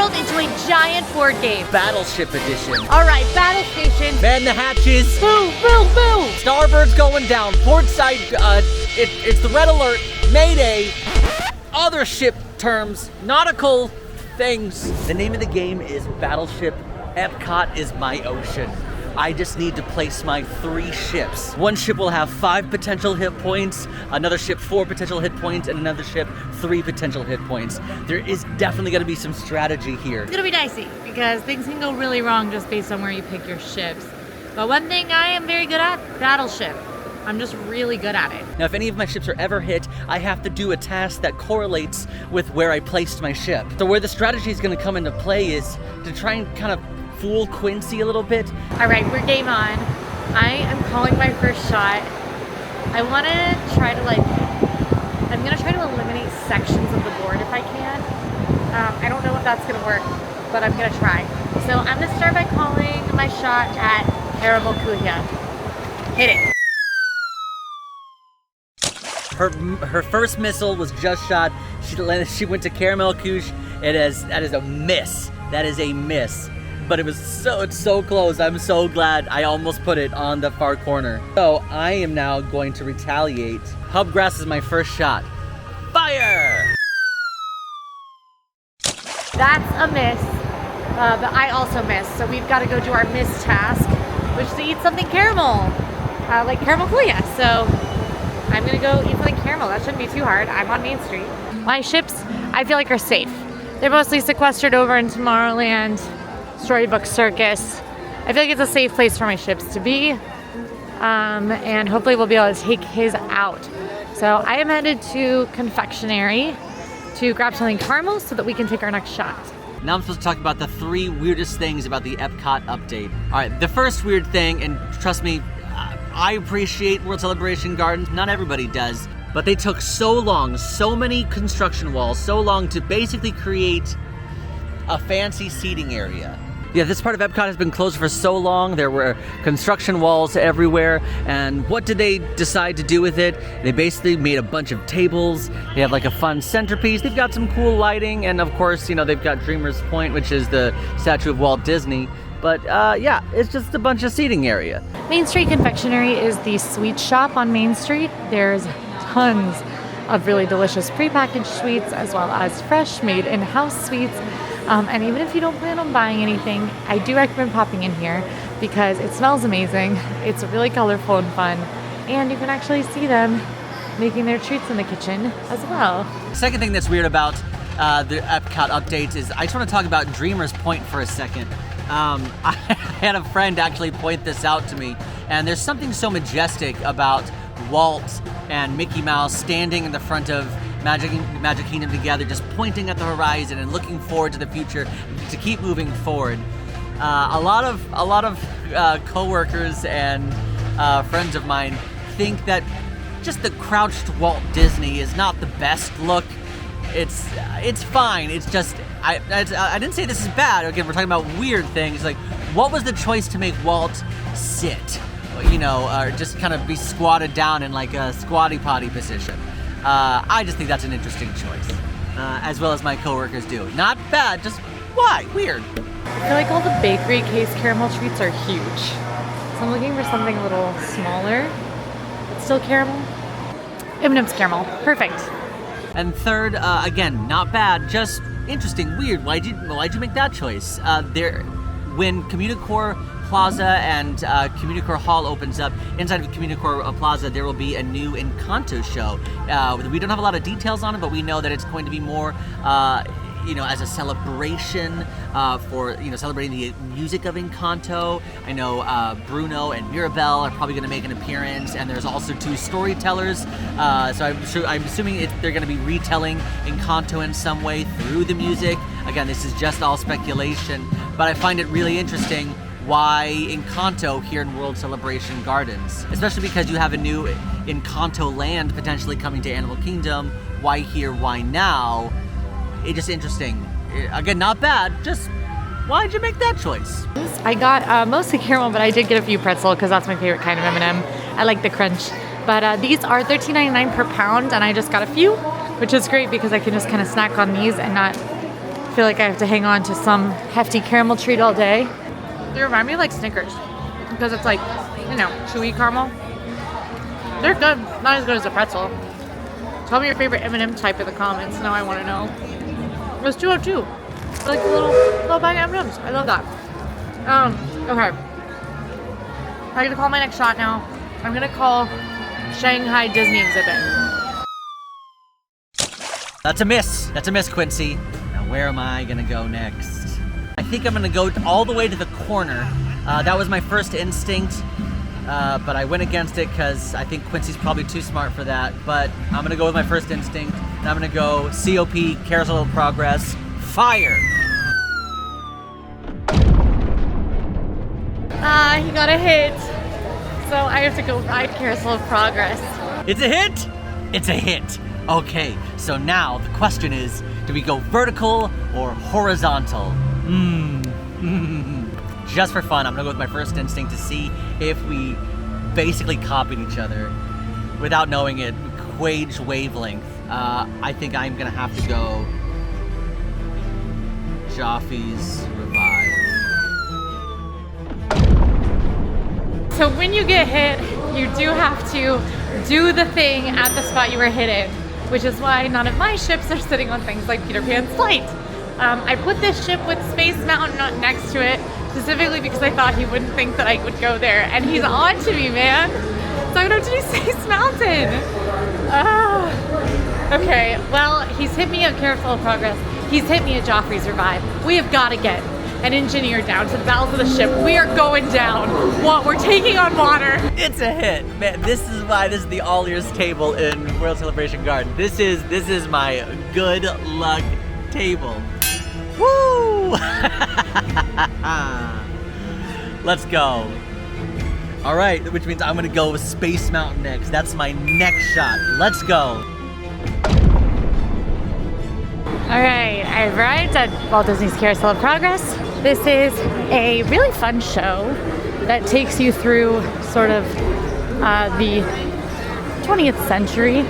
world into a giant board game. Battleship edition. All right, battle station. Man the hatches. Boo, boo, boo. Starboard's going down. Port side, it's the red alert. Mayday. Other ship terms, nautical things. The name of the game is Battleship. Epcot is my ocean. I just need to place my 3 ships. One ship will have 5 potential hit points, another ship 4 potential hit points, and another ship 3 potential hit points. There is definitely gonna be some strategy here. It's gonna be dicey because things can go really wrong just based on where you pick your ships. But one thing I am very good at, battleship. I'm just really good at it. Now, if any of my ships are ever hit, I have to do a task that correlates with where I placed my ship. So where the strategy is gonna come into play is to try and kind of fool Quincy a little bit. All right, we're game on. I am calling my first shot. I want to try to I'm gonna try to eliminate sections of the board if I can. I don't know if that's gonna work, but I'm gonna try. So I'm gonna start by calling my shot at Caramel Kuya. Hit it. Her first missile was just shot. She went to Caramel Couche. That is a miss. That is a miss. But it's so close. I'm so glad I almost put it on the far corner. So I am now going to retaliate. Hubgrass is my first shot. Fire! That's a miss, but I also missed. So we've got to go do our miss task, which is to eat something caramel, like Caramel Kuya. So I'm gonna go eat something caramel. That shouldn't be too hard. I'm on Main Street. My ships, I feel like, are safe. They're mostly sequestered over in Tomorrowland, Storybook Circus. I feel like it's a safe place for my ships to be, and hopefully we'll be able to take his out. So I am headed to Confectionery to grab something caramel so that we can take our next shot. Now I'm supposed to talk about the 3 weirdest things about the Epcot update. All right, the first weird thing, and trust me, I appreciate World Celebration Gardens. Not everybody does, but they took so long, so many construction walls, so long to basically create a fancy seating area. Yeah, this part of Epcot has been closed for so long. There were construction walls everywhere, and what did they decide to do with it? They basically made a bunch of tables. They have like a fun centerpiece. They've got some cool lighting, and of course, you know, they've got Dreamer's Point, which is the statue of Walt Disney. But yeah, it's just a bunch of seating area. Main Street Confectionery is the sweet shop on Main Street. There's tons of really delicious prepackaged sweets as well as fresh made in-house sweets. And even if you don't plan on buying anything, I do recommend popping in here because it smells amazing. It's really colorful and fun. And you can actually see them making their treats in the kitchen as well. The second thing that's weird about the Epcot updates is I just want to talk about Dreamer's Point for a second. I had a friend actually point this out to me, and there's something so majestic about Walt and Mickey Mouse standing in the front of Magic Kingdom together, just pointing at the horizon and looking forward to the future to keep moving forward. A lot of coworkers and friends of mine think that just the crouched Walt Disney is not the best look. It's fine. It's just I didn't say this is bad. Again, we're talking about weird things. Like, what was the choice to make Walt sit? You know, or just kind of be squatted down in like a squatty potty position. I just think that's an interesting choice, as well as my coworkers do. Not bad, just why? Weird. I feel like all the bakery case caramel treats are huge. So I'm looking for something a little smaller, but still caramel. M&M's caramel, perfect. And third, again, not bad, just interesting, weird. Why'd you make that choice? When Communicore Plaza and Communicore Hall opens up, inside of Communicore Plaza, there will be a new Encanto show. We don't have a lot of details on it, but we know that it's going to be more, as a celebration for, celebrating the music of Encanto. I know Bruno and Mirabelle are probably going to make an appearance, and there's also 2 storytellers. So I'm assuming they're going to be retelling Encanto in some way through the music. Again, this is just all speculation, but I find it really interesting why Encanto here in World Celebration Gardens, especially because you have a new Encanto land potentially coming to Animal Kingdom. Why here? Why now? It's just interesting. Again, not bad. Just why did you make that choice? I got mostly caramel, but I did get a few pretzel because that's my favorite kind of M&M. I like the crunch. But these are $13.99 per pound, and I just got a few, which is great because I can just kind of snack on these and not I feel like I have to hang on to some hefty caramel treat all day. They remind me of like Snickers because it's like, you know, chewy caramel. They're good, not as good as a pretzel. Tell me your favorite M&M type in the comments. Now I want to know. It was $2.02. Like little bag of M&Ms. I love that. Okay. I'm gonna call my next shot now. I'm gonna call Shanghai Disney exhibit. That's a miss. That's a miss, Quincy. Now where am I gonna go next? I think I'm gonna go all the way to the corner. That was my first instinct, but I went against it because I think Quincy's probably too smart for that. But I'm gonna go with my first instinct, and I'm gonna go COP, Carousel of Progress, fire! He got a hit. So I have to go ride Carousel of Progress. It's a hit! It's a hit! Okay, so now the question is, do we go vertical or horizontal? Just for fun, I'm gonna go with my first instinct to see if we basically copied each other without knowing it. Quage wavelength. I think I'm gonna have to go Joffy's Revive. So when you get hit, you do have to do the thing at the spot you were hit in, which is why none of my ships are sitting on things like Peter Pan's flight. I put this ship with Space Mountain next to it, specifically because I thought he wouldn't think that I would go there, and he's on to me, man. So I'm gonna have to do Space Mountain. Okay, well, he's hit me at Carousel of Progress. He's hit me at Joffrey's Revive. We have got to get an engineer down to the bowels of the ship. We are going down. What? We're taking on water. It's a hit, man. This is why this is the AllEars table in World Celebration Garden. This is my good luck table. Woo! Let's go. All right, which means I'm gonna go with Space Mountain next. That's my next shot. Let's go. All right, I've arrived at Walt Disney's Carousel of Progress. This is a really fun show that takes you through sort of the 20th century,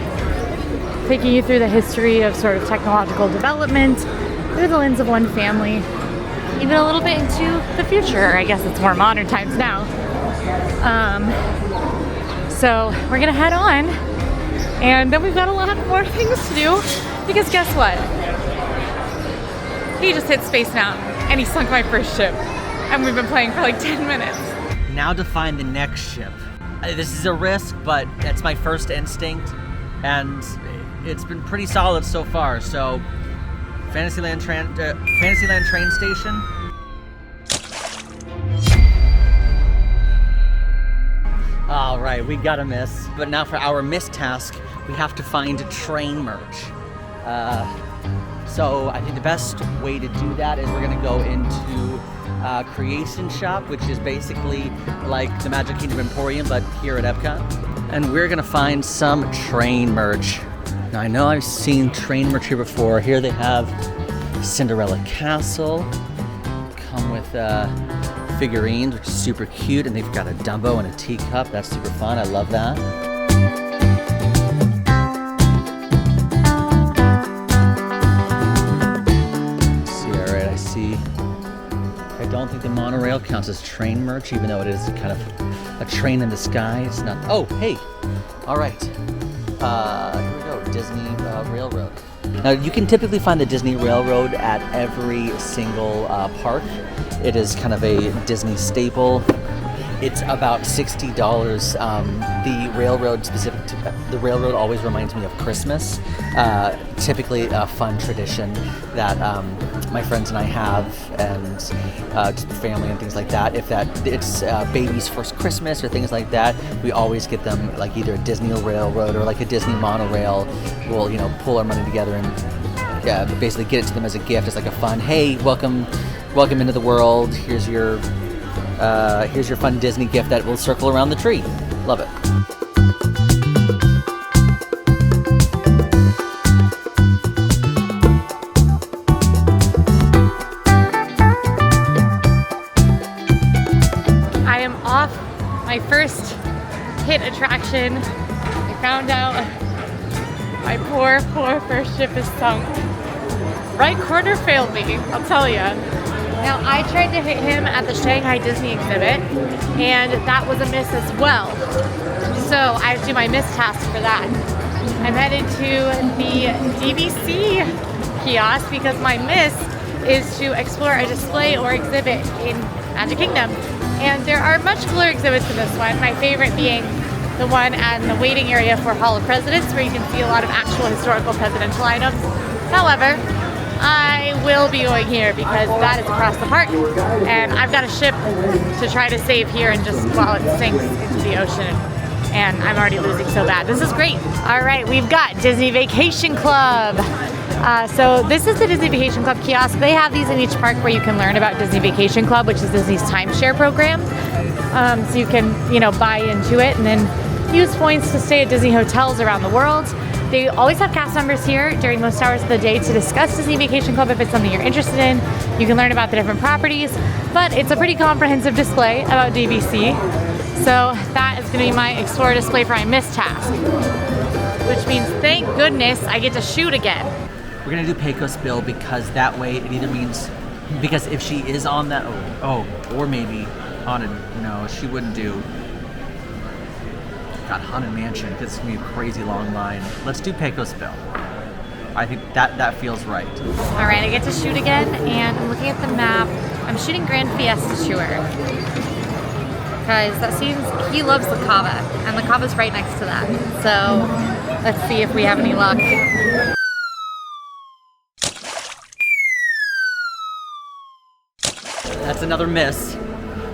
taking you through the history of sort of technological development through the lens of one family, even a little bit into the future. I guess it's more modern times now. So we're gonna head on, and then we've got a lot more things to do, because guess what? He just hit Space Mountain, and he sunk my first ship, and we've been playing for like 10 minutes. Now to find the next ship. This is a risk, but it's my first instinct, and it's been pretty solid so far. So, Fantasyland train station. All right, we got a miss. But now for our miss task, we have to find train merch. So I think the best way to do that is we're gonna go into Creation Shop, which is basically like the Magic Kingdom Emporium, but here at Epcot. And we're gonna find some train merch. Now I know I've seen train merch here before. Here they have Cinderella Castle, come with figurines, which is super cute, and they've got a Dumbo and a teacup. That's super fun, I love that. I don't think the monorail counts as train merch, even though it is kind of a train in the sky. It's not. Oh, hey. All right. Here we go. Disney Railroad. Now, you can typically find the Disney Railroad at every single park. It is kind of a Disney staple. It's about $60. The railroad always reminds me of Christmas. Typically a fun tradition that my friends and I have, and just family and things like that. If it's baby's first Christmas or things like that, we always get them like either a Disney Railroad or like a Disney monorail. We'll pull our money together and basically get it to them as a gift. It's like a fun, hey, welcome into the world. Here's your fun Disney gift that will circle around the tree. Love it. I am off my first hit attraction. I found out my poor first ship is sunk. right corner failed me, I'll tell you. Now, I tried to hit him at the Shanghai Disney exhibit, and that was a miss as well. So I have to do my miss task for that. I'm headed to the DVC kiosk because my miss is to explore a display or exhibit in Magic Kingdom. And there are much cooler exhibits in this one, my favorite being the one in the waiting area for Hall of Presidents, where you can see a lot of actual historical presidential items. However, I will be going here because that is across the park, and I've got a ship to try to save here and just while it sinks into the ocean, and I'm already losing so bad. This is great. All right, we've got Disney Vacation Club. So this is the Disney Vacation Club kiosk. They have these in each park where you can learn about Disney Vacation Club, which is Disney's timeshare program. So you can, buy into it and then use points to stay at Disney hotels around the world. They always have cast members here during most hours of the day to discuss Disney Vacation Club if it's something you're interested in. You can learn about the different properties, but it's a pretty comprehensive display about DVC. So that is going to be my Explore display for my miss task, which means thank goodness I get to shoot again. We're gonna do Pecos Bill because that way it either means, because if she is on that, or maybe on a, no, she wouldn't do. God, Haunted Mansion, it's gonna be a crazy long line. Let's do Pecos Bill. I think that feels right. All right, I get to shoot again, and I'm looking at the map. I'm shooting Grand Fiesta Tour because that seems, he loves La Cava, and La Cava's right next to that. So let's see if we have any luck. That's another miss,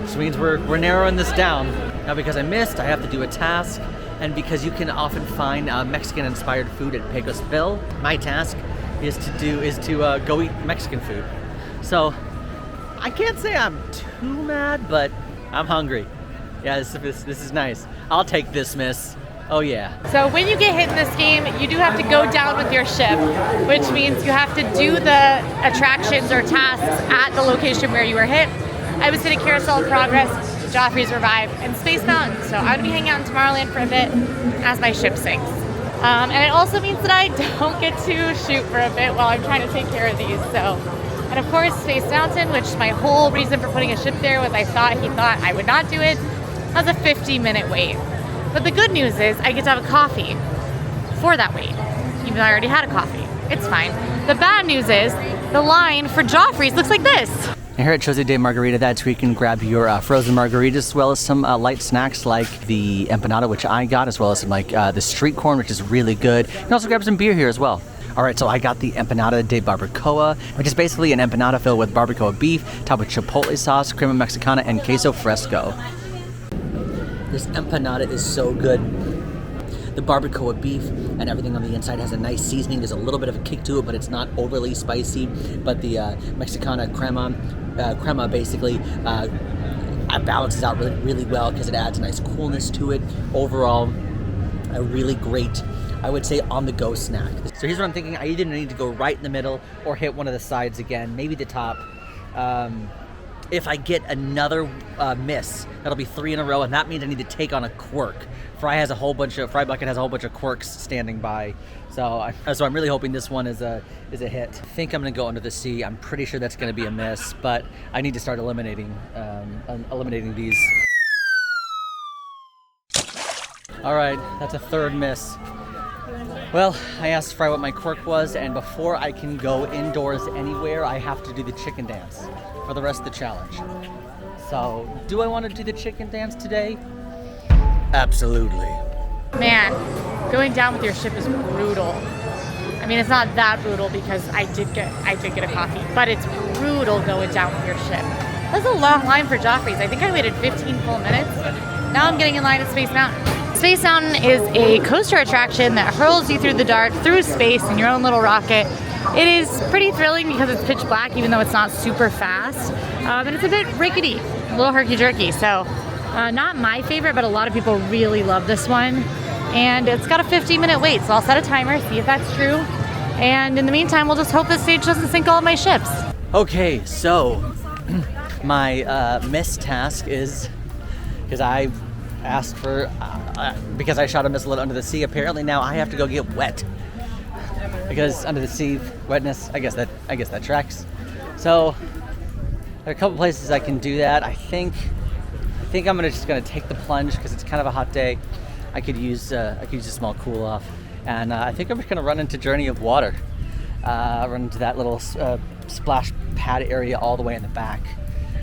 which means we're narrowing this down. Now, because I missed, I have to do a task, and because you can often find Mexican-inspired food at Pecos Bill, my task is to go eat Mexican food. So I can't say I'm too mad, but I'm hungry. Yeah, this is nice. I'll take this miss. Oh yeah. So when you get hit in this game, you do have to go down with your ship, which means you have to do the attractions or tasks at the location where you were hit. I was hitting Carousel of Progress, Joffrey's Revive, and Space Mountain. So I'm gonna be hanging out in Tomorrowland for a bit as my ship sinks. And it also means that I don't get to shoot for a bit while I'm trying to take care of these. So, and of course Space Mountain, which my whole reason for putting a ship there was he thought I would not do it. That was a 50-minute wait. But the good news is I get to have a coffee for that wait, even though I already had a coffee. It's fine. The bad news is the line for Joffrey's looks like this. And here at Chose de Margarita, that's where you can grab your frozen margaritas, as well as some light snacks like the empanada, which I got, as well as some the street corn, which is really good. You can also grab some beer here as well. All right, so I got the empanada de barbacoa, which is basically an empanada filled with barbacoa beef, topped with chipotle sauce, crema mexicana, and queso fresco. This empanada is so good. The barbacoa beef and everything on the inside has a nice seasoning. There's a little bit of a kick to it, but it's not overly spicy. But the Mexicana crema basically balances out really, really well because it adds a nice coolness to it. Overall, a really great, I would say, on-the-go snack. So here's what I'm thinking. I either need to go right in the middle or hit one of the sides again, maybe the top. If I get another miss, that'll be 3 in a row, and that means I need to take on a quirk. Fry Bucket has a whole bunch of quirks standing by, so I'm really hoping this one is a hit. I think I'm gonna go under the sea. I'm pretty sure that's gonna be a miss, but I need to start eliminating these. All right, that's a 3rd miss. Well, I asked Fry what my quirk was, and before I can go indoors anywhere, I have to do the chicken dance for the rest of the challenge. So, do I want to do the chicken dance today? Absolutely. Man, going down with your ship is brutal. I mean, it's not that brutal because I did get a coffee, but it's brutal going down with your ship. That's a long line for Joffrey's. I think I waited 15 full minutes. Now I'm getting in line at Space Mountain. Space Mountain is a coaster attraction that hurls you through the dark, through space in your own little rocket. It is pretty thrilling because it's pitch black, even though it's not super fast. And it's a bit rickety, a little herky-jerky. So not my favorite, but a lot of people really love this one. And it's got a 15-minute wait, so I'll set a timer, see if that's true. And in the meantime, we'll just hope this stage doesn't sink all of my ships. Okay, so my miss task is, because I asked for, because I shot a missile under the sea, apparently now I have to go get wet. because under the sea, wetness, I guess that tracks. So there are a couple places I can do that. I think I'm just gonna take the plunge because it's kind of a hot day. I could use a small cool off, and I think I'm just gonna run into Journey of Water, run into that little splash pad area all the way in the back.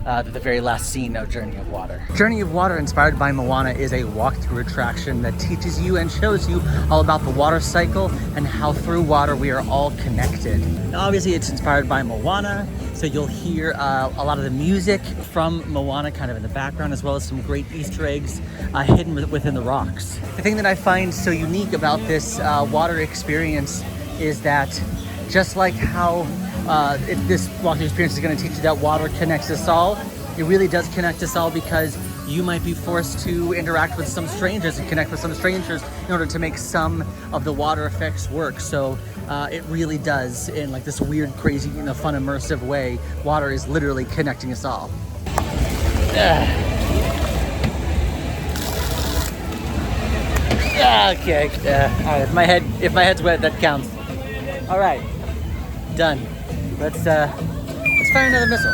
The very last scene of Journey of Water. Journey of Water, inspired by Moana, is a walkthrough attraction that teaches you and shows you all about the water cycle and how through water we are all connected. Now, obviously, it's inspired by Moana, so you'll hear a lot of the music from Moana kind of in the background, as well as some great Easter eggs hidden within the rocks. The thing that I find so unique about this water experience is that just like how this walking experience is going to teach you that water connects us all, it really does connect us all, because you might be forced to interact with some strangers and connect with some strangers in order to make some of the water effects work. So it really does, in like this weird, crazy, fun, immersive way, water is literally connecting us all. Okay. All right, if my head's wet, that counts. All right, done. Let's fire another missile.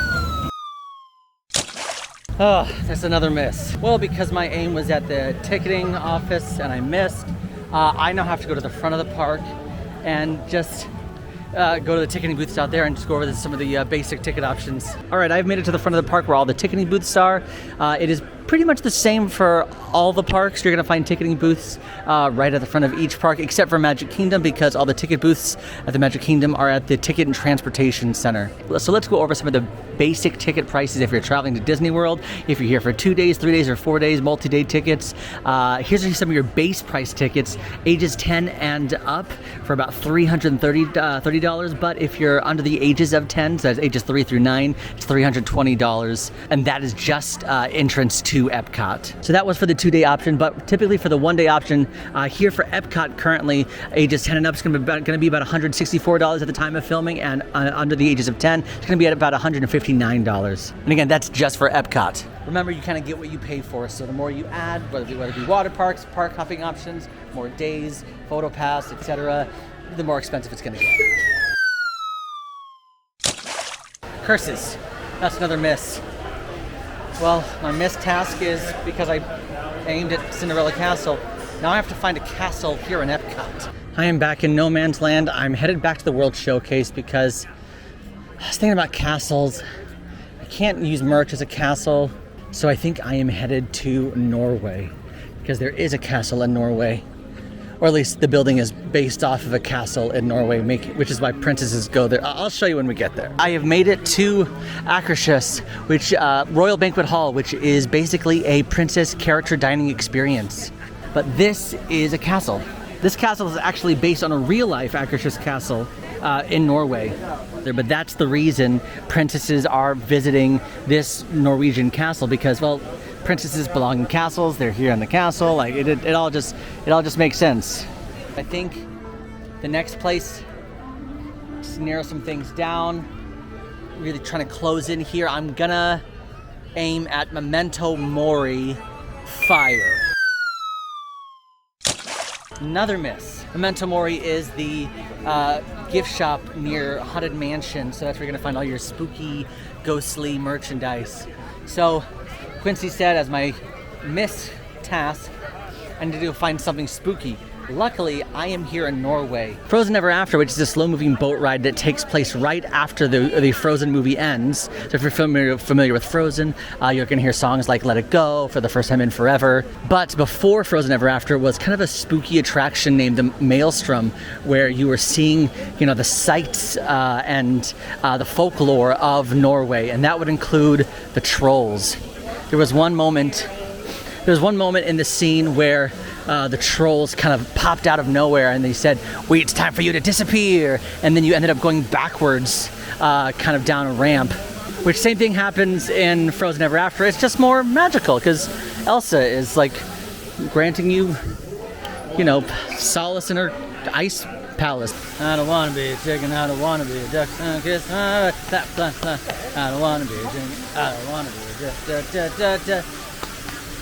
Oh, that's another miss. Well, because my aim was at the ticketing office and I missed, I now have to go to the front of the park and just go to the ticketing booths out there and just go over some of the basic ticket options. All right, I've made it to the front of the park where all the ticketing booths are. It is pretty much the same for all the parks. You're gonna find ticketing booths right at the front of each park, except for Magic Kingdom, because all the ticket booths at the Magic Kingdom are at the Ticket and Transportation Center. So let's go over some of the basic ticket prices if you're traveling to Disney World. If you're here for 2 days, 3 days, or 4 days, multi-day tickets. Here's some of your base price tickets, ages 10 and up, for about $330. But if you're under the ages of 10, so that's ages 3 through 9, it's $320, and that is just entrance to Epcot. So that was for the 2-day option, but typically for the 1-day option, here for Epcot currently, ages 10 and up is going to be about $164 at the time of filming, and under the ages of 10, it's going to be at about $159. And again, that's just for Epcot. Remember, you kind of get what you pay for, so the more you add, whether it be water parks, park hopping options, more days, photo pass, etc., the more expensive it's going to get. Curses. That's another miss. Well, my missed task is because I aimed at Cinderella Castle. Now I have to find a castle here in Epcot. I am back in no man's land. I'm headed back to the World Showcase because I was thinking about castles. I can't use merch as a castle, so I think I am headed to Norway, because there is a castle in Norway. Or at least the building is based off of a castle in Norway, which is why princesses go there. I'll show you when we get there. I have made it to Akershus, which Royal Banquet Hall, which is basically a princess character dining experience. But this is a castle. This castle is actually based on a real-life Akershus castle in Norway. But that's the reason princesses are visiting this Norwegian castle, because, well, princesses belong in castles. They're here in the castle. Like it all just makes sense. I think the next place, just narrow some things down, really trying to close in here. I'm gonna aim at Memento Mori Fire. Another miss. Memento Mori is the gift shop near Haunted Mansion, so that's where you're gonna find all your spooky, ghostly merchandise. So Quincy said, as my miss task, I need to go find something spooky. Luckily, I am here in Norway. Frozen Ever After, which is a slow-moving boat ride that takes place right after the Frozen movie ends. So if you're familiar with Frozen, you're going to hear songs like Let It Go, For the First Time in Forever. But before Frozen Ever After was kind of a spooky attraction named the Maelstrom, where you were seeing, the sights and the folklore of Norway, and that would include the trolls. There was one moment in the scene where the trolls kind of popped out of nowhere and they said, "Wait, it's time for you to disappear." And then you ended up going backwards, kind of down a ramp. Which same thing happens in Frozen Ever After. It's just more magical because Elsa is like granting you, solace in her ice palace. I don't want to be a chicken, I don't want to be a duck, I don't want to be a chicken, I don't want to be a duck,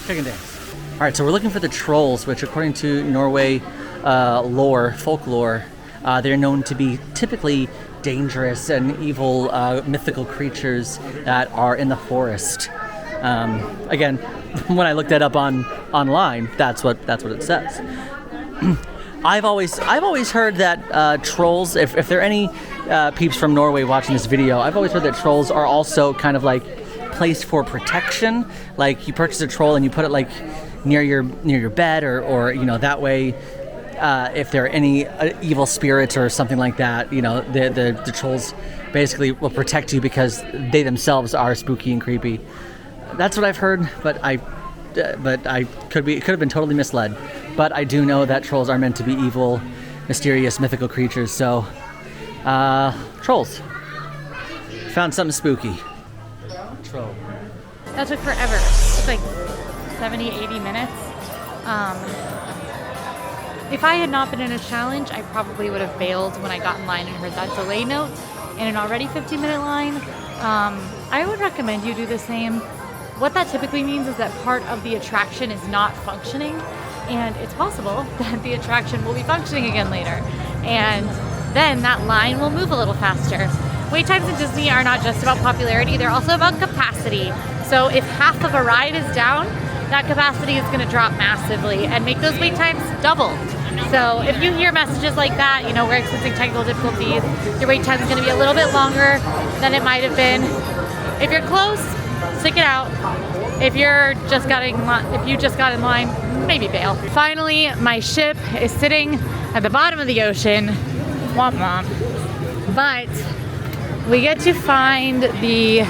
chicken dance. All right, so we're looking for the trolls, which according to Norway folklore, They're known to be typically dangerous and evil mythical creatures that are in the forest. Again, when I looked that up online, that's what it says. I've always heard that trolls, if there are any peeps from Norway watching this video, I've always heard that trolls are also kind of like placed for protection. Like you purchase a troll and you put it like near your bed, or you know, that way if there are any evil spirits or something like that, you know, the trolls basically will protect you because they themselves are spooky and creepy. That's what I've heard, but I could have been totally misled. But I do know that trolls are meant to be evil, mysterious, mythical creatures. So, trolls. Found something spooky. Troll. That took forever. It's like 70, 80 minutes. If I had not been in a challenge, I probably would have bailed when I got in line and heard that delay note in an already 15-minute line. I would recommend you do the same. What that typically means is that part of the attraction is not functioning, and it's possible that the attraction will be functioning again later. And then that line will move a little faster. Wait times in Disney are not just about popularity, they're also about capacity. So if half of a ride is down, that capacity is going to drop massively and make those wait times double. So if you hear messages like that, you know, we're experiencing technical difficulties, your wait time is going to be a little bit longer than it might have been. If you're close, stick it out. If you just got in line, maybe bail. Finally, my ship is sitting at the bottom of the ocean. Womp womp. But we get to find the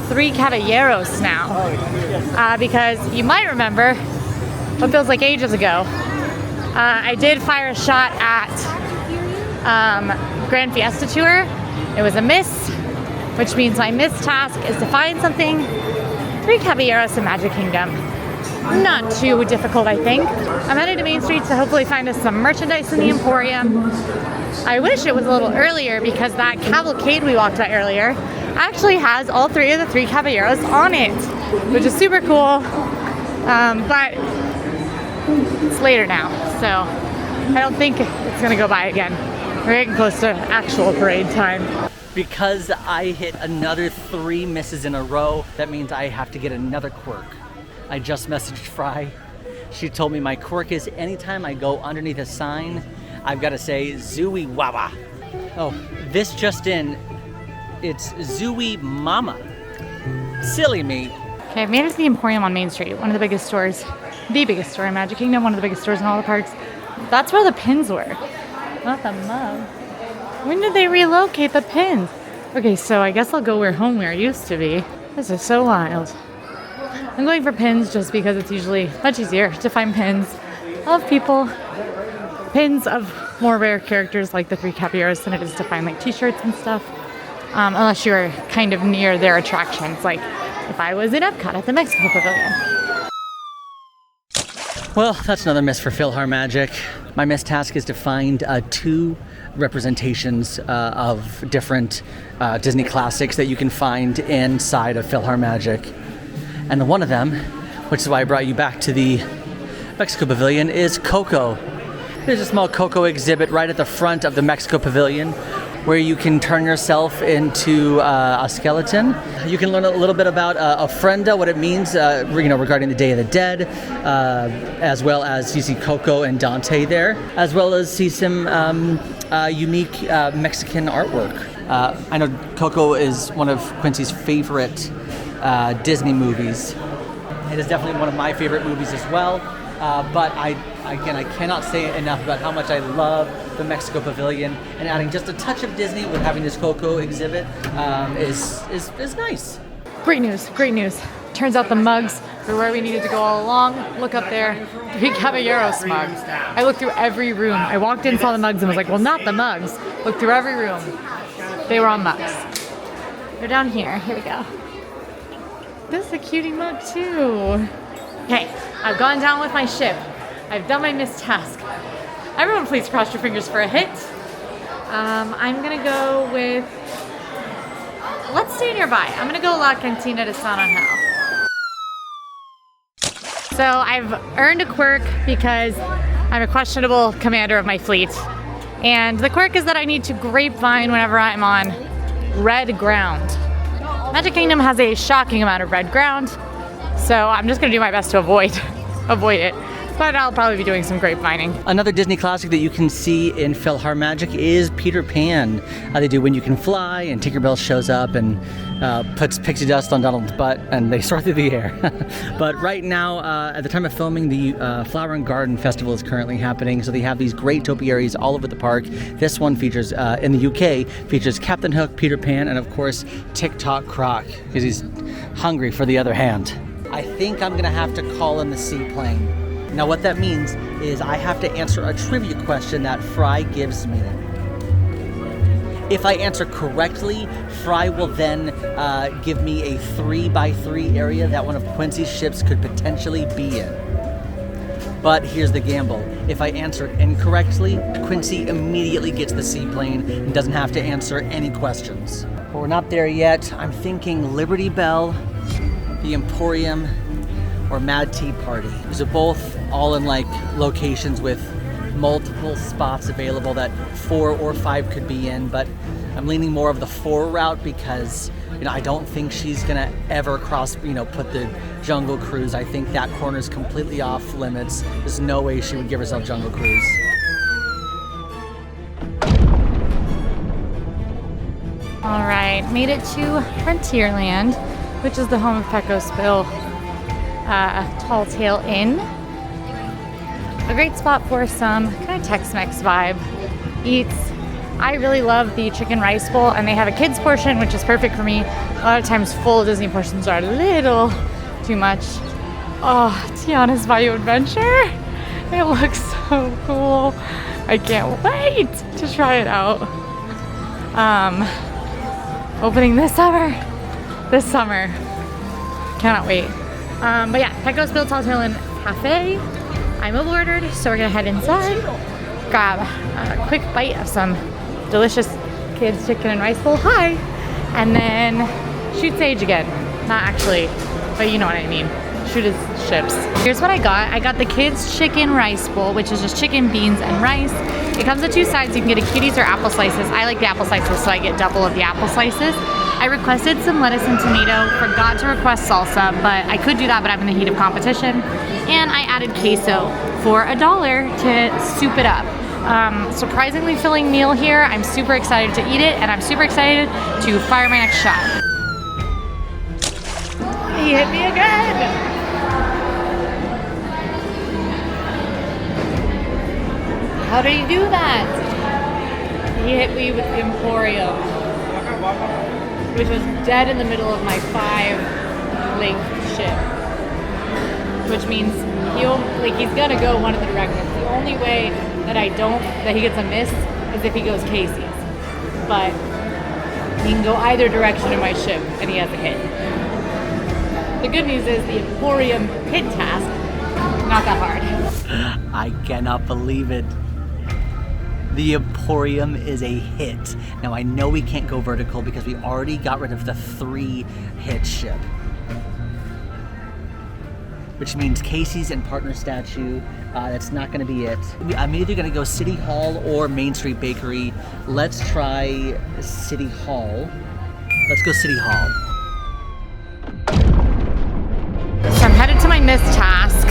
Three Caballeros now. Because you might remember what feels like ages ago. I did fire a shot at Grand Fiesta Tour. It was a miss, which means my missed task is to find something Three Caballeros in Magic Kingdom. Not too difficult, I think. I'm headed to Main Street to hopefully find us some merchandise in the Emporium. I wish it was a little earlier because that cavalcade we walked at earlier actually has all three of the Three Caballeros on it, which is super cool. But it's later now, so I don't think it's gonna go by again. We're getting close to actual parade time. Because I hit another 3 misses in a row, that means I have to get another quirk. I just messaged Fry. She told me my quirk is anytime I go underneath a sign, I've got to say Zooey Wawa. Oh, this just in, it's Zooey Mama. Silly me. Okay, I've made it to the Emporium on Main Street, one of the biggest stores, the biggest store in Magic Kingdom, one of the biggest stores in all the parks. That's where the pins were, not the mug. When did they relocate the pins? Okay, so I guess I'll go where homeware used to be. This is so wild. I'm going for pins just because it's usually much easier to find pins of people, pins of more rare characters like the Three Caballeros than it is to find like t-shirts and stuff. Unless you're kind of near their attractions, like if I was in Epcot at the Mexico Pavilion. Well, that's another miss for PhilharMagic. My missed task is to find 2 representations of different Disney classics that you can find inside of PhilharMagic. And one of them, which is why I brought you back to the Mexico Pavilion, is Coco. There's a small Coco exhibit right at the front of the Mexico Pavilion where you can turn yourself into a skeleton. You can learn a little bit about ofrenda, what it means, regarding the Day of the Dead, as well as you see Coco and Dante there, as well as see some unique Mexican artwork. I know Coco is one of Quincy's favorite Disney movies. It is definitely one of my favorite movies as well. But I cannot say enough about how much I love the Mexico Pavilion, and adding just a touch of Disney with having this Coco exhibit is nice. Great news, great news. Turns out the mugs were where we needed to go all along. Look up there, Three Caballeros mugs. I looked through every room. I walked in, saw the mugs, and was like, well, not the mugs. Looked through every room. They were on mugs. They're down here. Here we go. This is a cutie mug too. Okay, I've gone down with my ship. I've done my missed task. Everyone please cross your fingers for a hit. I'm gonna go with, let's stay nearby. I'm gonna go La Cantina de San Angel. So I've earned a quirk because I'm a questionable commander of my fleet. And the quirk is that I need to grapevine whenever I'm on red ground. Magic Kingdom has a shocking amount of red ground, so I'm just gonna do my best to avoid it. But I'll probably be doing some grapevining. Another Disney classic that you can see in PhilharMagic is Peter Pan. They do When You Can Fly, and Tinkerbell shows up and puts pixie dust on Donald's butt, and they soar through the air. But right now, at the time of filming, the Flower and Garden Festival is currently happening, so they have these great topiaries all over the park. This one features, in the UK, features Captain Hook, Peter Pan, and of course, Tick-Tock Croc, because he's hungry for the other hand. I think I'm gonna have to call in the seaplane. Now what that means is I have to answer a trivia question that Fry gives me. If I answer correctly, Fry will then give me a 3x3 area that one of Quincy's ships could potentially be in. But here's the gamble. If I answer incorrectly, Quincy immediately gets the seaplane and doesn't have to answer any questions. But we're not there yet. I'm thinking Liberty Bell, the Emporium, or Mad Tea Party. These are both all in like locations with multiple spots available that 4 or 5 could be in, but I'm leaning more of the 4 route because, you know, I don't think she's gonna ever cross, you know, put the Jungle Cruise. I think that corner is completely off limits. There's no way she would give herself Jungle Cruise. All right, made it to Frontierland, which is the home of Pecos Bill Tall Tale Inn. A great spot for some kind of Tex-Mex vibe eats. I really love the chicken rice bowl, and they have a kids portion, which is perfect for me. A lot of times full Disney portions are a little too much. Oh, Tiana's Bayou Adventure. It looks so cool. I can't wait to try it out. Opening this summer. Cannot wait. But yeah, Pecos Bill Tall Tale Inn Cafe. I'm mobile ordered, so we're gonna head inside, grab a quick bite of some delicious kids chicken and rice bowl. Hi! And then shoot Sage again. Not actually, but you know what I mean. Shoot his ships. Here's what I got. I got the kids chicken rice bowl, which is just chicken, beans, and rice. It comes with 2 sides. You can get a cuties or apple slices. I like the apple slices, so I get double of the apple slices. I requested some lettuce and tomato, forgot to request salsa, but I could do that, but I'm in the heat of competition. And I added queso for $1 to soup it up. Surprisingly filling meal here. I'm super excited to eat it, and I'm super excited to fire my next shot. He hit me again! How did he do that? He hit me with Emporium, which was dead in the middle of my 5-link ship. Which means he's gonna go one of the directions. The only way that he gets a miss is if he goes Casey's. But he can go either direction in my ship and he has a hit. The good news is the Emporium hit task, not that hard. I cannot believe it. The Emporium is a hit. Now I know we can't go vertical because we already got rid of the 3-hit ship. Which means Casey's and Partner Statue, that's not gonna be it. I'm either gonna go City Hall or Main Street Bakery. Let's try City Hall. Let's go City Hall. So I'm headed to my missed task,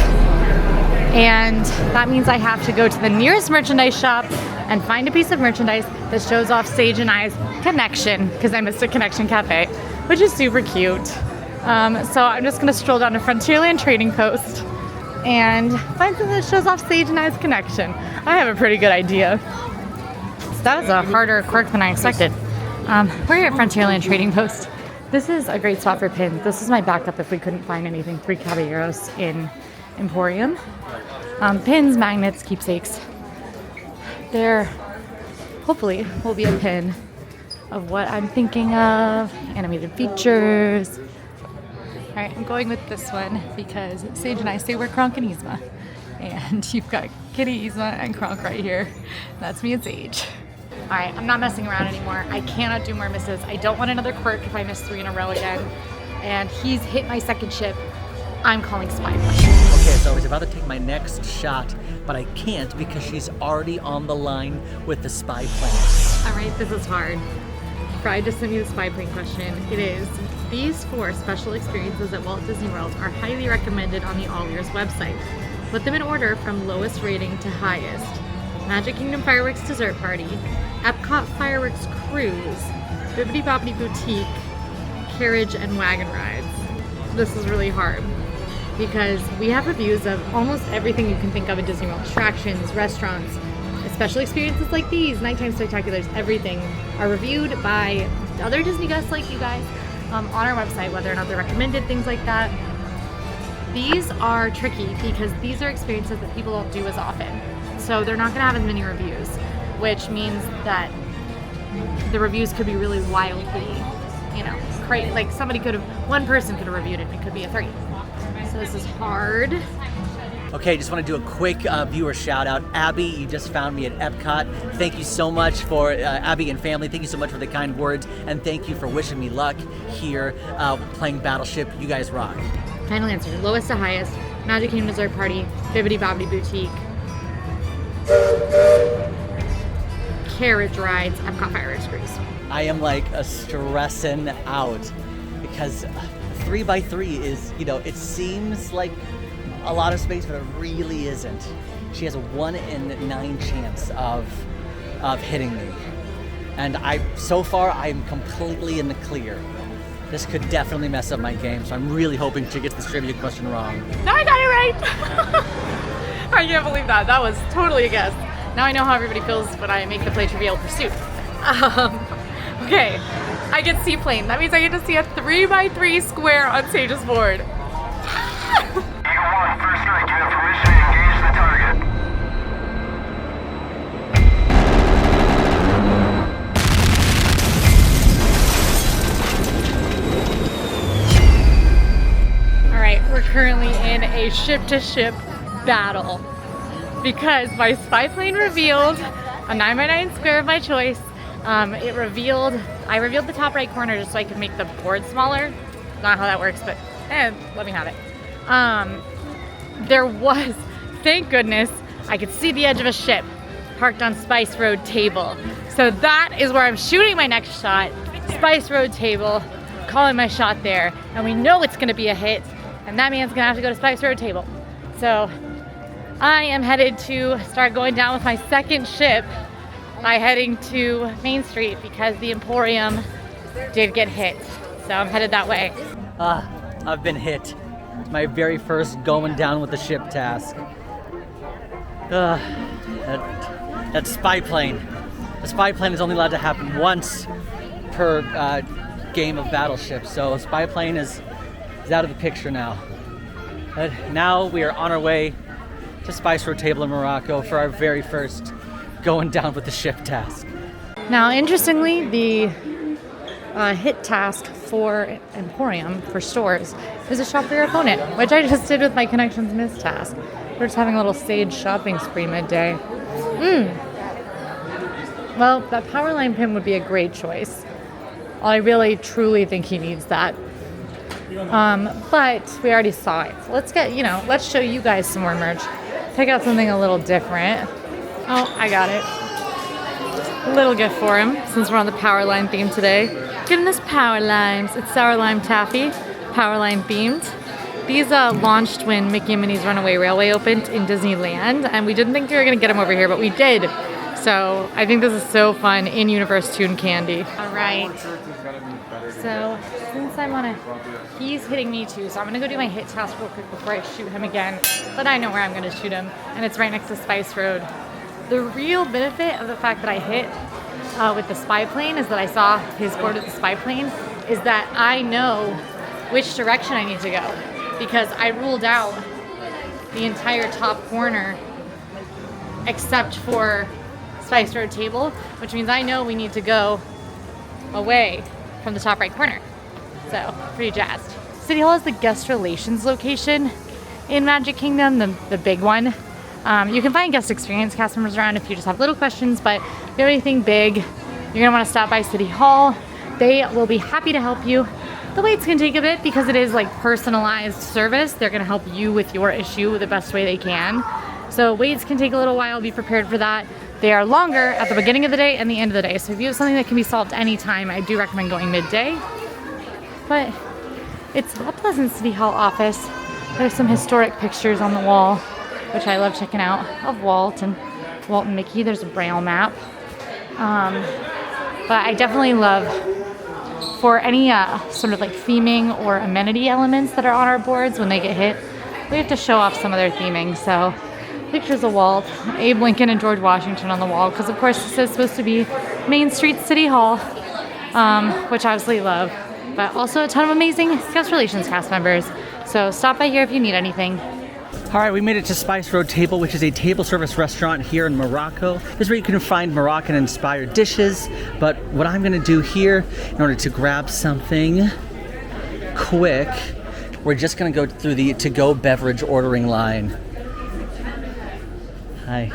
and that means I have to go to the nearest merchandise shop and find a piece of merchandise that shows off Sage and I's connection, because I missed a connection cafe, which is super cute. So I'm just gonna stroll down to Frontierland Trading Post and find something that shows off Sage and I's connection. I have a pretty good idea. So that was a harder quirk than I expected. We're here at Frontierland Trading Post. This is a great spot for pins. This is my backup if we couldn't find anything. 3 Caballeros in Emporium. Pins, magnets, keepsakes. There hopefully will be a pin of what I'm thinking of. Animated features. Alright, I'm going with this one because Sage and I say we're Kronk and Yzma. And you've got Kitty, Yzma, and Kronk right here. That's me and Sage. Alright, I'm not messing around anymore. I cannot do more misses. I don't want another quirk if I miss 3 in a row again. And he's hit my second ship I'm calling spy plane. Okay, so I was about to take my next shot, but I can't because she's already on the line with the spy plane. All right, this is hard. Fry just sent me the spy plane question. It is, these 4 special experiences at Walt Disney World are highly recommended on the AllEars website. Put them in order from lowest rating to highest. Magic Kingdom Fireworks Dessert Party, Epcot Fireworks Cruise, Bibbidi Bobbidi Boutique, Carriage and Wagon Rides. This is really hard because we have reviews of almost everything you can think of at Disney World. Attractions, restaurants, special experiences like these, nighttime spectaculars, everything are reviewed by other Disney guests like you guys on our website, whether or not they're recommended, things like that. These are tricky because these are experiences that people don't do as often. So they're not gonna have as many reviews, which means that the reviews could be really wildly, you know, crazy. Like one person could have reviewed it and it could be a 3. So this is hard. Okay, just want to do a quick viewer shout out. Abby, you just found me at Epcot. Thank you so much for Abby and family. Thank you so much for the kind words, and thank you for wishing me luck here playing Battleship. You guys rock. Final answer, lowest to highest, Magic Kingdom Dessert Party, Bibbidi Bobbidi Boutique, Carriage Rides, Epcot Fireworks Cruise. I am like stressing out because 3x3 is, you know, it seems like a lot of space, but it really isn't. She has a 1 in 9 chance of hitting me. And so far I'm completely in the clear. This could definitely mess up my game, so I'm really hoping she gets this trivia question wrong. No, I got it right! I can't believe that. That was totally a guess. Now I know how everybody feels when I make the play Trivial Pursuit. Okay, I get seaplane. That means I get to see a 3x3 square on Sage's board. Eagle 1, first strike, you have permission to engage the target. Alright, we're currently in a ship-to-ship battle because my spy plane revealed a 9x9 square of my choice. I revealed the top right corner just so I could make the board smaller. Not how that works, but let me have it. There was, thank goodness, I could see the edge of a ship parked on Spice Road Table. So that is where I'm shooting my next shot. Spice Road Table, calling my shot there. And we know it's gonna be a hit, and that man's gonna have to go to Spice Road Table. So I am headed to start going down with my second ship by heading to Main Street because the Emporium did get hit. So I'm headed that way. I've been hit. It's my very first going down with the ship task. That spy plane. The spy plane is only allowed to happen once per game of Battleship, so spy plane is out of the picture now. But now we are on our way to Spice Road Table in Morocco for our very first going down with the ship task. Now, interestingly, the hit task for Emporium, for stores, is a shop for your opponent, which I just did with my Connections Miss task. We're just having a little Sage shopping spree midday. Well, that power line pin would be a great choice. I really, truly think he needs that. But we already saw it. So let's show you guys some more merch. Pick out something a little different. Oh, I got it. A little gift for him, since we're on the power line theme today. Give him this power limes. It's sour lime taffy, power line themed. These launched when Mickey and Minnie's Runaway Railway opened in Disneyland, and we didn't think we were gonna get them over here, but we did. So I think this is so fun, in-universe tune candy. All right. So since he's hitting me too, so I'm gonna go do my hit task real quick before I shoot him again. But I know where I'm gonna shoot him, and it's right next to Spice Road. The real benefit of the fact that I hit with the spy plane is that I saw his board with the spy plane, is that I know which direction I need to go, because I ruled out the entire top corner except for Spice Road Table, which means I know we need to go away from the top right corner. So, pretty jazzed. City Hall is the guest relations location in Magic Kingdom, the big one. You can find guest experience cast members around if you just have little questions, but if you have anything big, you're gonna wanna stop by City Hall. They will be happy to help you. The waits can take a bit because it is like personalized service. They're gonna help you with your issue the best way they can. So waits can take a little while, be prepared for that. They are longer at the beginning of the day and the end of the day. So if you have something that can be solved anytime, I do recommend going midday. But it's a Pleasant City Hall office. There's some historic pictures on the wall, which I love checking out, of Walt and Mickey. There's a Braille map. But I definitely love, for any sort of like theming or amenity elements that are on our boards when they get hit, we have to show off some of their theming. So pictures of Walt, Abe Lincoln, and George Washington on the wall, because of course this is supposed to be Main Street City Hall, which I absolutely love. But also a ton of amazing guest relations cast members. So stop by here if you need anything. All right, we made it to Spice Road Table, which is a table service restaurant here in Morocco. This is where you can find Moroccan-inspired dishes. But what I'm gonna do here, in order to grab something quick, we're just gonna go through the to-go beverage ordering line. Hi.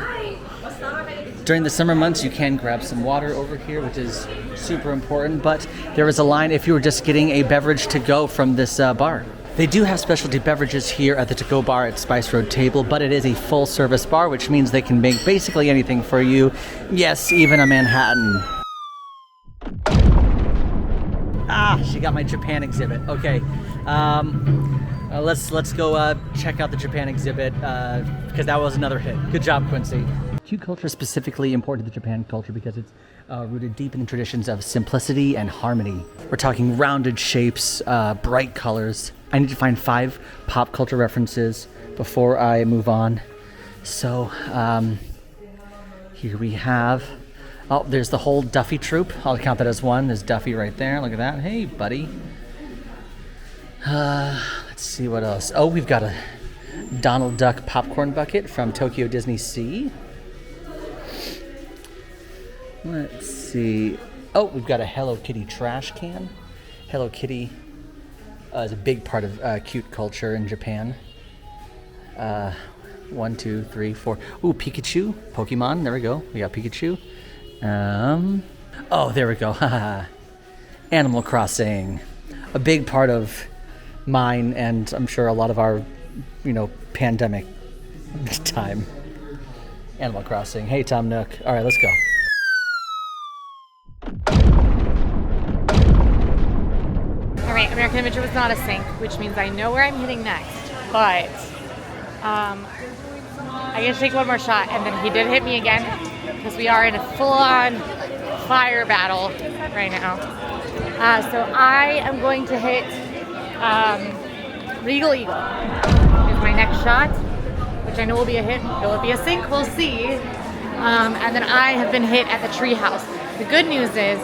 During the summer months, you can grab some water over here, which is super important, but there is a line if you were just getting a beverage to go from this bar. They do have specialty beverages here at the to-go bar at Spice Road Table, but it is a full-service bar, which means they can make basically anything for you. Yes, even a Manhattan. Ah, she got my Japan exhibit. Okay, let's go check out the Japan exhibit because that was another hit. Good job, Quincy. Q culture is specifically important to the Japan culture because it's rooted deep in the traditions of simplicity and harmony. We're talking rounded shapes, bright colors. I need to find 5 pop culture references before I move on. So here we have, oh, there's the whole Duffy troop. I'll count that as one. There's Duffy right there. Look at that. Hey, buddy. Let's see what else. Oh, we've got a Donald Duck popcorn bucket from Tokyo Disney Sea. Let's see. Oh, we've got a Hello Kitty trash can. Hello Kitty is a big part of cute culture in Japan. 1, 2, 3, 4. Ooh, Pikachu, Pokemon. There we go. We got Pikachu. Oh, there we go. Animal Crossing, a big part of mine, and I'm sure a lot of our, pandemic time. Animal Crossing. Hey, Tom Nook. All right, let's go. All right, American Adventure was not a sync, which means I know where I'm hitting next, but I get to take one more shot, and then he did hit me again, because we are in a full-on fire battle right now. So I am going to hit Regal Eagle is my next shot, which I know will be a hit. Will it be a sync? We'll see. And then I have been hit at the treehouse. The good news is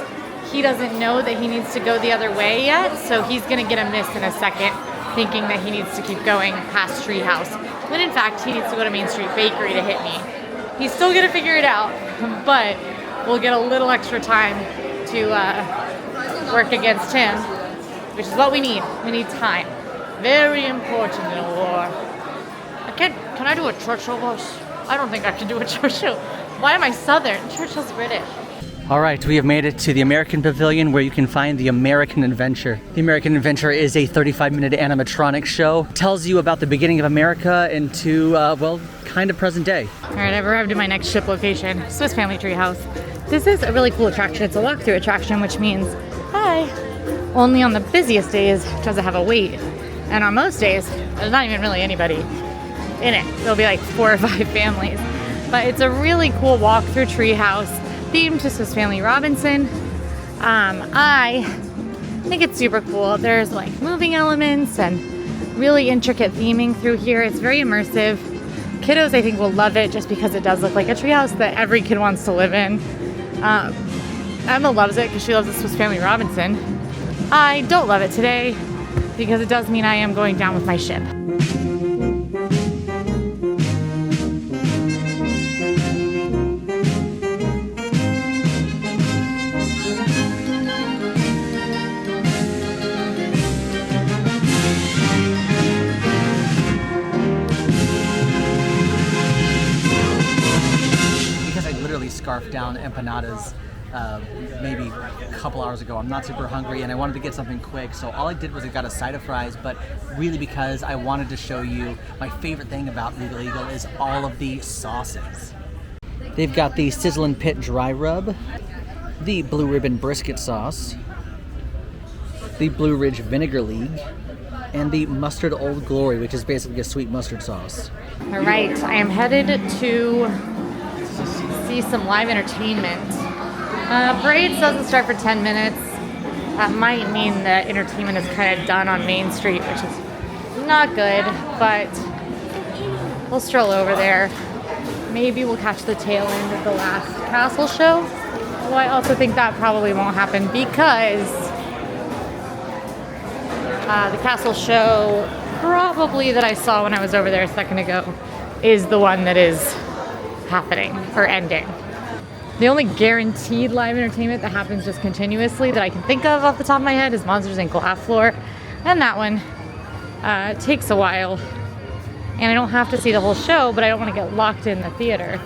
he doesn't know that he needs to go the other way yet, so he's gonna get a miss in a second, thinking that he needs to keep going past treehouse, when in fact he needs to go to Main Street Bakery to hit me. He's still gonna figure it out, but we'll get a little extra time to work against him, which is what we need. We need time. Very important in a war. Can I do a Churchill voice? I don't think I can do a Churchill. Why am I Southern? Churchill's British. All right, we have made it to the American Pavilion where you can find the American Adventure. The American Adventure is a 35-minute animatronic show. It tells you about the beginning of America into, kind of present day. All right, I've arrived at my next ship location, Swiss Family Treehouse. This is a really cool attraction. It's a walkthrough attraction, which means, hi, only on the busiest days does it have a wait. And on most days, there's not even really anybody in it. There'll be like 4 or 5 families. But it's a really cool walkthrough treehouse themed to Swiss Family Robinson. I think it's super cool. There's like moving elements and really intricate theming through here. It's very immersive. Kiddos, I think, will love it just because it does look like a treehouse that every kid wants to live in. Emma loves it because she loves the Swiss Family Robinson. I don't love it today because it does mean I am going down with my ship. Scarf down empanadas maybe a couple hours ago. I'm not super hungry and I wanted to get something quick, so all I did was I got a side of fries, but really because I wanted to show you my favorite thing about Legal Eagle is all of the sauces. They've got the Sizzlin' Pit Dry Rub, the Blue Ribbon Brisket Sauce, the Blue Ridge Vinegar League, and the Mustard Old Glory, which is basically a sweet mustard sauce. All right, I am headed to see some live entertainment. Parade doesn't start for 10 minutes. That might mean that entertainment is kind of done on Main Street, which is not good, but we'll stroll over there. Maybe we'll catch the tail end of the last castle show. Well, I also think that probably won't happen because the castle show probably that I saw when I was over there a second ago is the one that is happening or ending. The only guaranteed live entertainment that happens just continuously that I can think of off the top of my head is Monsters Inc. Laugh Floor, and that one takes a while. And I don't have to see the whole show, but I don't want to get locked in the theater.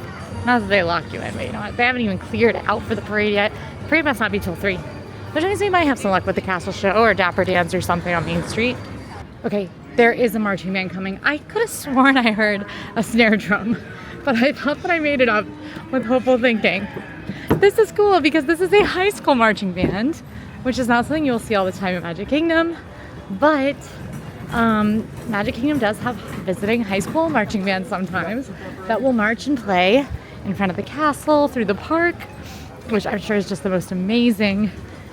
Not that they lock you in, but you know what? They haven't even cleared out for the parade yet. The parade must not be till 3. Which means we might have some luck with the castle show or Dapper Dance or something on Main Street. Okay, there is a marching band coming. I could have sworn I heard a snare drum, but I thought that I made it up with hopeful thinking. This is cool because this is a high school marching band, which is not something you'll see all the time at Magic Kingdom, but Magic Kingdom does have visiting high school marching bands sometimes that will march and play in front of the castle, through the park, which I'm sure is just the most amazing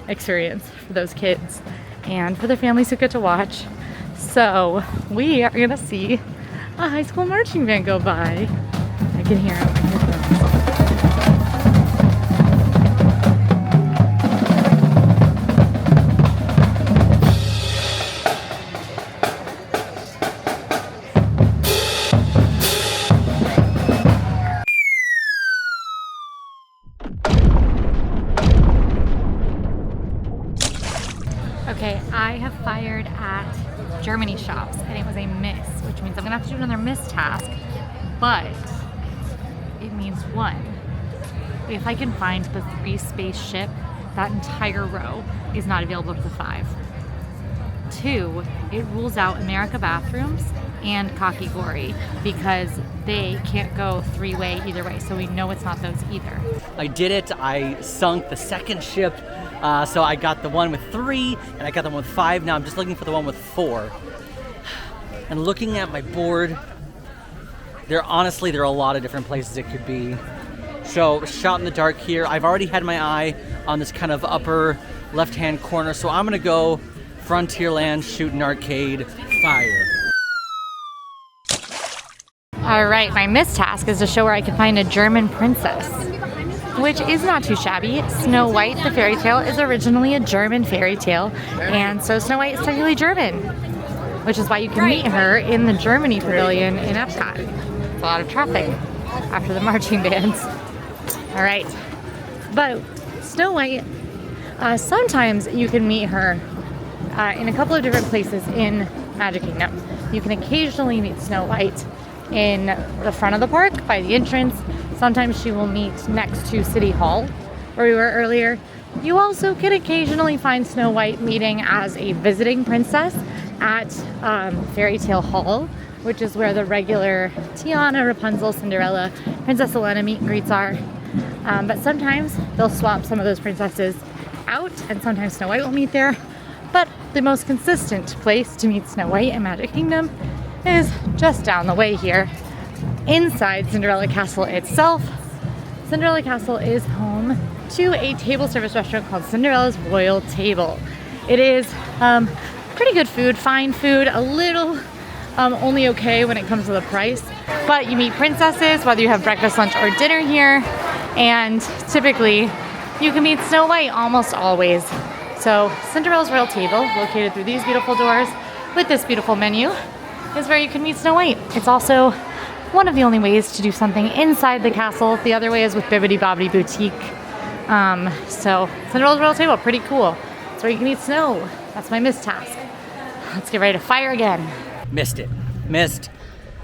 experience for those kids and for their families who get to watch. So we are gonna see a high school marching band go by. I can hear them. Okay, I have fired at Germany shops and it was a miss, which means I'm gonna have to do another miss task, but it means 1, if I can find the 3 space ship, that entire row is not available to the 5. 2, it rules out America Bathrooms and Kakigori because they can't go 3-way either way, so we know it's not those either. I did it. I sunk the second ship. So I got the one with 3 and I got the one with 5. Now I'm just looking for the one with 4. And looking at my board, there are a lot of different places it could be. So shot in the dark here. I've already had my eye on this kind of upper left-hand corner. So I'm gonna go Frontierland, Shootin' Arcade, Fire. All right, my miss task is to show where I can find a German princess, which is not too shabby. Snow White, the fairy tale, is originally a German fairy tale, and so Snow White is technically German, which is why you can meet her in the Germany Pavilion in Epcot. It's a lot of traffic after the marching bands. All right, but Snow White, sometimes you can meet her in a couple of different places in Magic Kingdom. You can occasionally meet Snow White in the front of the park by the entrance. Sometimes she will meet next to City Hall, where we were earlier. You also can occasionally find Snow White meeting as a visiting princess at Fairy Tale Hall, which is where the regular Tiana, Rapunzel, Cinderella, Princess Elena meet and greets are. But sometimes they'll swap some of those princesses out, and sometimes Snow White will meet there. But the most consistent place to meet Snow White in Magic Kingdom is just down the way here, inside Cinderella Castle itself. Cinderella Castle is home to a table service restaurant called Cinderella's Royal Table. It is pretty good food, fine food, a little only okay when it comes to the price, but you meet princesses whether you have breakfast, lunch, or dinner here, and typically you can meet Snow White almost always. So Cinderella's Royal Table, located through these beautiful doors with this beautiful menu, is where you can meet Snow White. It's also one of the only ways to do something inside the castle. The other way is with Bibbidi Bobbidi Boutique. So Cinderella's Royal Table, pretty cool. That's where you can meet Snow. That's my miss task. Let's get ready to fire again. Missed it. Missed.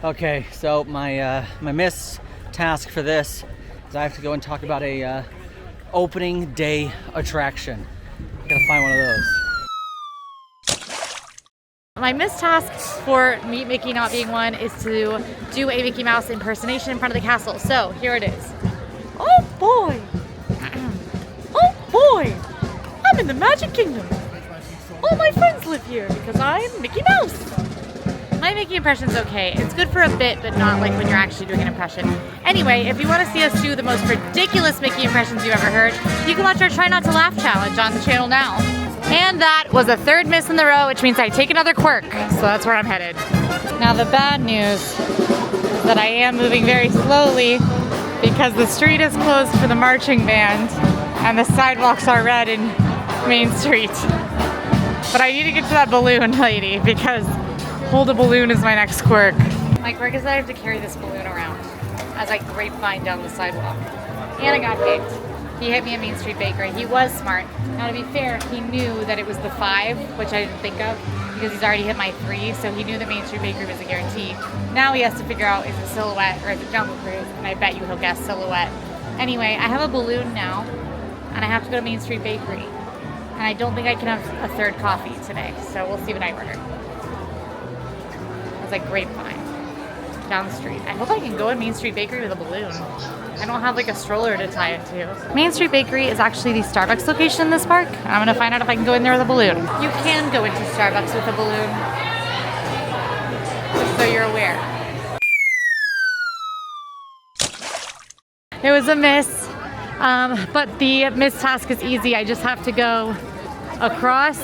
Okay, so my miss task for this is I have to go and talk about a opening day attraction. Gotta find one of those. My missed task for Meet Mickey not being one is to do a Mickey Mouse impersonation in front of the castle. So here it is. Oh boy! Oh boy! I'm in the Magic Kingdom. All my friends live here because I'm Mickey Mouse. My Mickey impression's okay. It's good for a bit, but not like when you're actually doing an impression. Anyway, if you want to see us do the most ridiculous Mickey impressions you've ever heard, you can watch our Try Not to Laugh challenge on the channel now. And that was a third miss in the row, which means I take another quirk. So that's where I'm headed. Now the bad news is that I am moving very slowly because the street is closed for the marching band and the sidewalks are red in Main Street. But I need to get to that balloon lady because hold a balloon is my next quirk. My quirk is that I have to carry this balloon around as I grapevine down the sidewalk. And I got hit. He hit me at Main Street Bakery. He was smart. Now to be fair, he knew that it was the 5, which I didn't think of because he's already hit my 3, so he knew that Main Street Bakery was a guarantee. Now he has to figure out is it Silhouette or is it Jungle Cruise, and I bet you he'll guess Silhouette. Anyway, I have a balloon now, and I have to go to Main Street Bakery. And I don't think I can have a third coffee today, so we'll see what I order. It's like grapevine down the street. I hope I can go in Main Street Bakery with a balloon. I don't have like a stroller to tie it to. Main Street Bakery is actually the Starbucks location in this park. I'm gonna find out if I can go in there with a balloon. You can go into Starbucks with a balloon, just so you're aware. It was a miss, but the miss task is easy. I just have to go across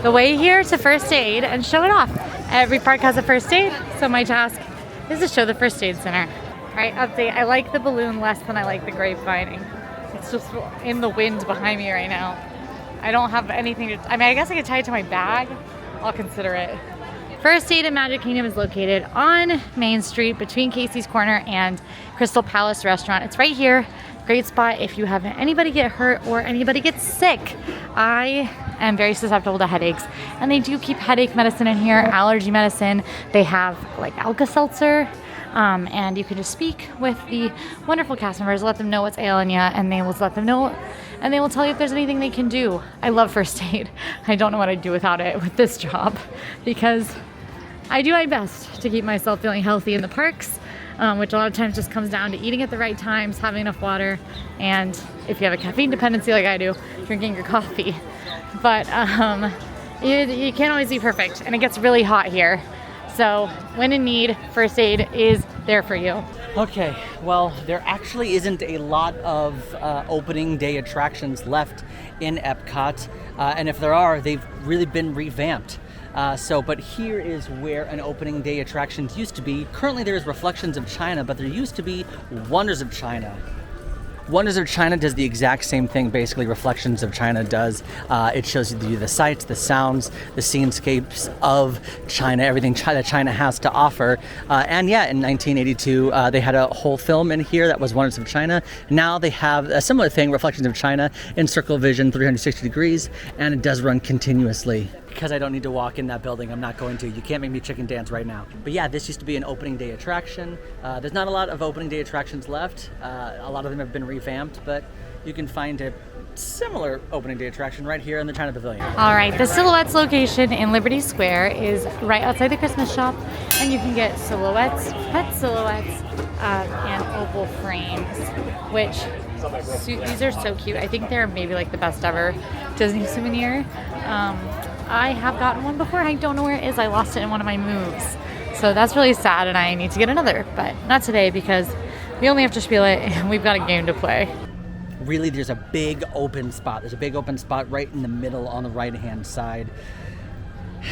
the way here to first aid and show it off. Every park has a first aid, so my task is to show the first aid center. All right, update. I like the balloon less than I like the grapevining. It's just in the wind behind me right now. I don't have anything to, I mean, I guess I could tie it to my bag. I'll consider it. First aid in Magic Kingdom is located on Main Street between Casey's Corner and Crystal Palace Restaurant. It's right here. Great spot if you have anybody get hurt or anybody gets sick. I am very susceptible to headaches, and they do keep headache medicine in here, allergy medicine. They have like Alka-Seltzer, and you can just speak with the wonderful cast members, let them know what's ailing you, and they will let them know, and they will tell you if there's anything they can do. I love first aid. I don't know what I'd do without it with this job because I do my best to keep myself feeling healthy in the parks. Which a lot of times just comes down to eating at the right times, having enough water, and if you have a caffeine dependency like I do, drinking your coffee. But you can't always be perfect, and it gets really hot here. So when in need, first aid is there for you. Okay, well, there actually isn't a lot of opening day attractions left in Epcot, and if there are, they've really been revamped. But here is where an opening day attractions used to be. Currently there is Reflections of China, but there used to be Wonders of China. Wonders of China does the exact same thing basically Reflections of China does. It shows you the sights, the sounds, the scenescapes of China, everything that China has to offer. And yeah, in 1982, they had a whole film in here that was Wonders of China. Now they have a similar thing, Reflections of China, in circle vision, 360 degrees, and it does run continuously. Because I don't need to walk in that building, I'm not going to. You can't make me chicken dance right now. But yeah, this used to be an opening day attraction. There's not a lot of opening day attractions left. A lot of them have been revamped, but you can find a similar opening day attraction right here in the China Pavilion. All right, the Silhouettes location in Liberty Square is right outside the Christmas shop, and you can get silhouettes, pet silhouettes, and oval frames, which these are so cute. I think they're maybe like the best ever Disney souvenir. I have gotten one before. I don't know where it is. I lost it in one of my moves. So that's really sad, and I need to get another, but not today because we only have to spiel it and we've got a game to play. Really, there's a big open spot. There's a big open spot right in the middle on the right-hand side.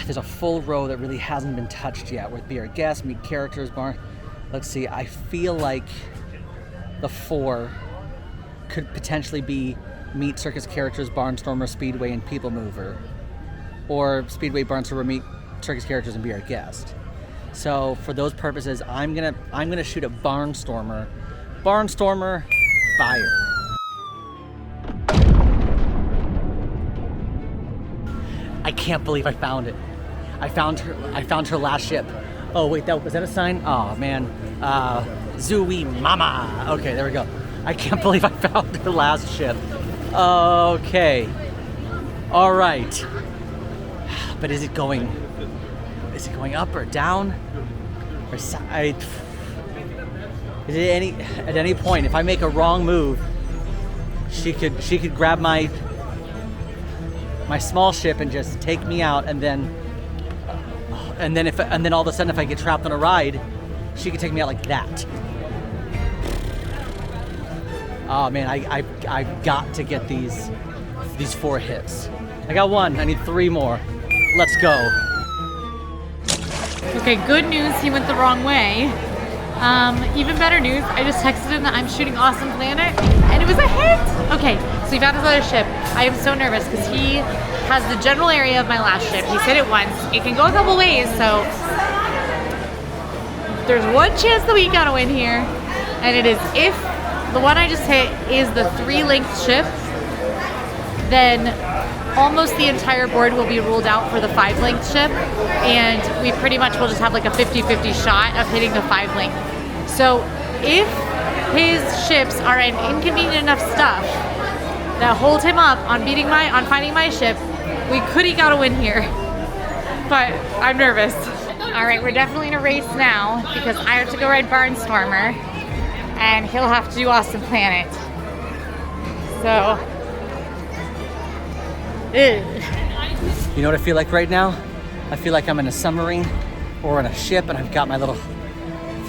There's a full row that really hasn't been touched yet with Be Our Guest, Meet Characters, Bar. Let's see, I feel like the 4 could potentially be Meet Circus Characters, Barnstormer, Speedway, and People Mover. Or Speedway, Barnstormer, Meet Circus Characters, and Be Our Guest. So for those purposes, I'm gonna shoot a Barnstormer. Barnstormer, fire. I can't believe I found it. I found her last ship. Oh wait, was that a sign? Oh man. Zooey Mama. Okay, there we go. I can't believe I found the last ship. Okay. All right. But is it going up or down? Or side? Is it at any point, if I make a wrong move, she could grab my small ship and just take me out, and then all of a sudden if I get trapped on a ride, she could take me out like that. Oh man, I've got to get these 4 hits. I got 1. I need 3 more. Let's go. Okay, good news, he went the wrong way. Even better news, I just texted him that I'm shooting Awesome Planet, and it was a hit! Okay, so he found his other ship. I am so nervous because he has the general area of my last ship. He's hit it once. It can go a couple ways, so there's one chance that we gotta win here, and it is if the one I just hit is the 3-length ship, then almost the entire board will be ruled out for the 5-length ship, and we pretty much will just have like a 50-50 shot of hitting the 5-length. So if his ships are in inconvenient enough stuff that hold him up on finding my ship, we could eke out a win here. But I'm nervous. All right, we're definitely in a race now because I have to go ride Barnstormer, and he'll have to do Awesome Planet. So. You know what I feel like right now? I feel like I'm in a submarine or in a ship, and I've got my little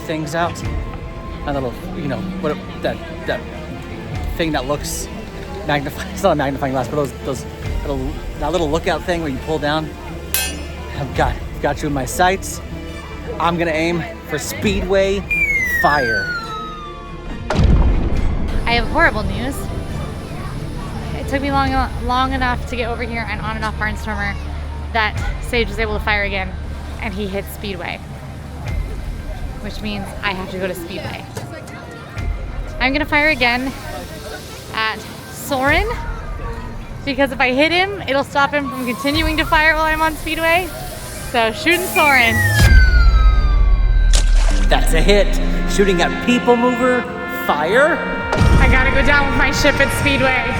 things out. My little, what that thing that looks magnifying. It's not a magnifying glass, but that little lookout thing where you pull down. I've got you in my sights. I'm gonna aim for Speedway Fire. I have horrible news. It took me long enough to get over here and on and off Barnstormer that Sage was able to fire again, and he hit Speedway, which means I have to go to Speedway. I'm gonna fire again at Soren, because if I hit him, it'll stop him from continuing to fire while I'm on Speedway. So shooting Soren. That's a hit. Shooting at People Mover Fire. I gotta go down with my ship at Speedway.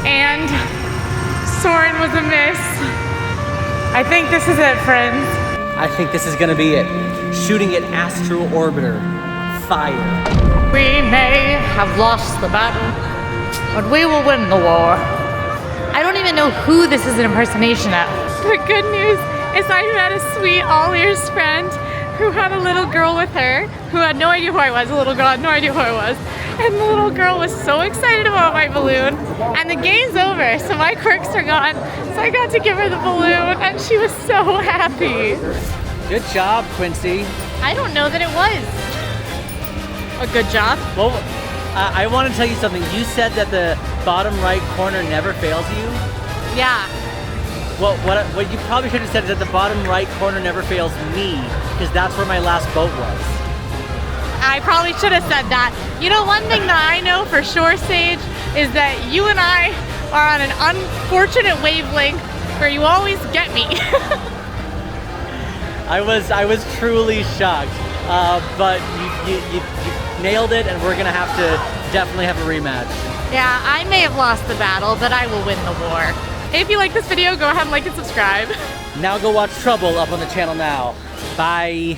And Soren was a miss. I think this is it, friends. I think this is gonna be it. Shooting at Astro Orbiter Fire. We may have lost the battle, but we will win the war. I don't even know who this is an impersonation of. The good news is I met a sweet AllEars friend who had a little girl with her who had no idea who I was. The little girl had no idea who I was. And the little girl was so excited about my balloon. And the game's over, so my quirks are gone. So I got to give her the balloon, and she was so happy. Good job, Quincy. I don't know that it was a good job. Well, I want to tell you something. You said that the bottom right corner never fails you. Yeah. Well, what you probably should have said is that the bottom right corner never fails me, because that's where my last boat was. I probably should have said that. You know, one thing that I know for sure, Sage, is that you and I are on an unfortunate wavelength where you always get me. I was truly shocked, but you nailed it, and we're gonna have to definitely have a rematch. Yeah, I may have lost the battle, but I will win the war. Hey, if you like this video, go ahead and like and subscribe. Now go watch Trouble up on the channel now. Bye.